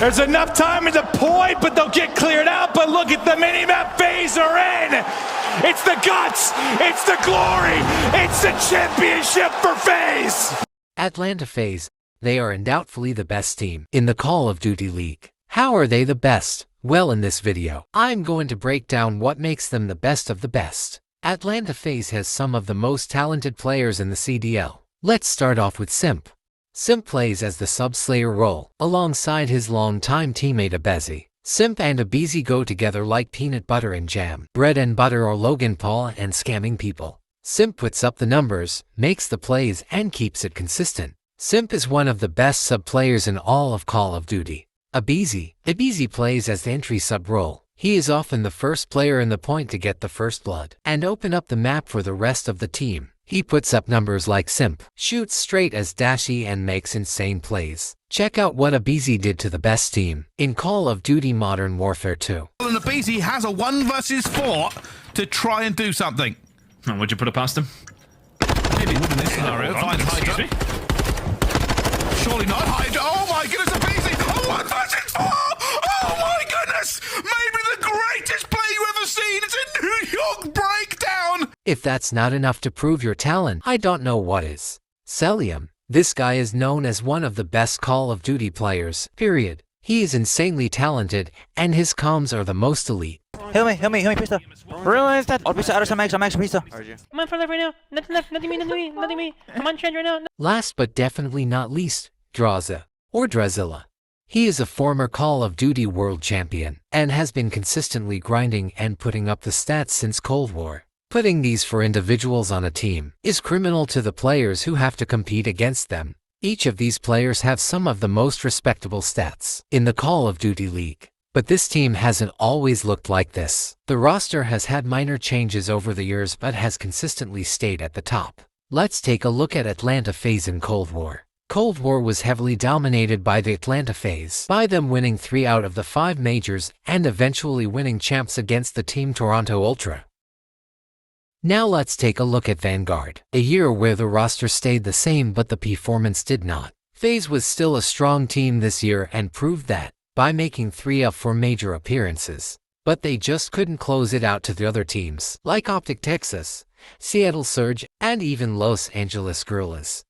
There's enough time in the point, but they'll get cleared out. But look at the minimap. FaZe are in. It's the guts. It's the glory. It's the championship for FaZe. Atlanta FaZe, they are undoubtedly the best team in the Call of Duty League. How are they the best? Well, in this video, I'm going to break down what makes them the best of the best. Atlanta FaZe has some of the most talented players in the CDL. Let's start off with Simp. Simp plays as the sub-slayer role, alongside his longtime teammate aBeZy. Simp and aBeZy go together like peanut butter and jam, bread and butter, or Logan Paul and scamming people. Simp puts up the numbers, makes the plays, and keeps it consistent. Simp is one of the best sub-players in all of Call of Duty. aBeZy plays as the entry sub role. He is often the first player in the point to get the first blood and open up the map for the rest of the team. He puts up numbers like Simp, shoots straight as Dashy, and makes insane plays. Check out what aBeZy did to the best team in Call of Duty Modern Warfare 2. And aBeZy has a 1 versus 4 to try and do something. Oh, would you put it past him? Maybe would in this scenario. Finds Hydra. Surely not Hydra. Oh my goodness, aBeZy! Oh, 1 versus 4! Oh my goodness! Maybe the greatest play you ever seen! It's a New York breakdown! If that's not enough to prove your talent, I don't know what is. Celium. This guy is known as one of the best Call of Duty players, period. He is insanely talented, and his comms are the most elite. Heal me, pista. Realize that. Or pista, I'm extra pista. Come on, for left right now. Nothing left, nothing me. Come on, Trent right now. Last but definitely not least, Drazah, or Drazilla. He is a former Call of Duty world champion, and has been consistently grinding and putting up the stats since Cold War. Putting these for individuals on a team is criminal to the players who have to compete against them. Each of these players have some of the most respectable stats in the Call of Duty League. But this team hasn't always looked like this. The roster has had minor changes over the years but has consistently stayed at the top. Let's take a look at Atlanta FaZe in Cold War. Cold War was heavily dominated by the Atlanta FaZe, by them winning 3 out of the 5 majors and eventually winning champs against the Team Toronto Ultra. Now let's take a look at Vanguard, a year where the roster stayed the same but the performance did not. FaZe was still a strong team this year and proved that by making 3 of 4 major appearances. But they just couldn't close it out to the other teams, like Optic Texas, Seattle Surge, and even Los Angeles Guerrillas.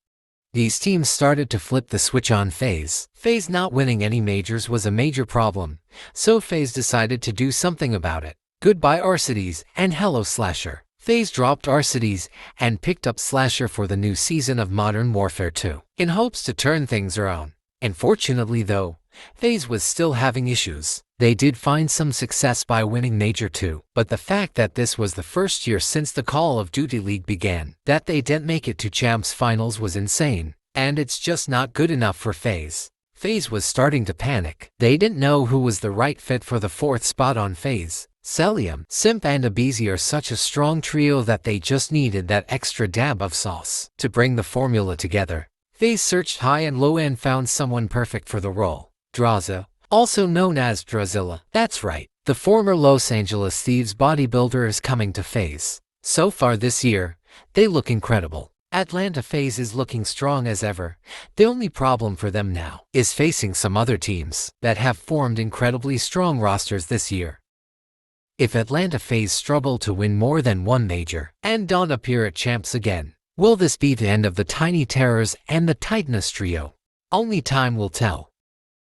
These teams started to flip the switch on FaZe. FaZe not winning any majors was a major problem, so FaZe decided to do something about it. Goodbye Arcides and hello Slasher. FaZe dropped Arcides and picked up Slasher for the new season of Modern Warfare 2, in hopes to turn things around. Unfortunately though, FaZe was still having issues. They did find some success by winning Major 2, but the fact that this was the first year since the Call of Duty League began that they didn't make it to Champs Finals was insane, and it's just not good enough for FaZe. FaZe was starting to panic. They didn't know who was the right fit for the 4th spot on FaZe. Celium, Simp, and aBeZy are such a strong trio that they just needed that extra dab of sauce to bring the formula together. FaZe searched high and low and found someone perfect for the role. Drazah, also known as Drazilla. That's right, the former Los Angeles Thieves bodybuilder is coming to FaZe. So far this year, they look incredible. Atlanta FaZe is looking strong as ever. The only problem for them now is facing some other teams that have formed incredibly strong rosters this year. If Atlanta FaZe struggle to win more than 1 major and don't appear at champs again, will this be the end of the Tiny Terrors and the Titanus trio? Only time will tell.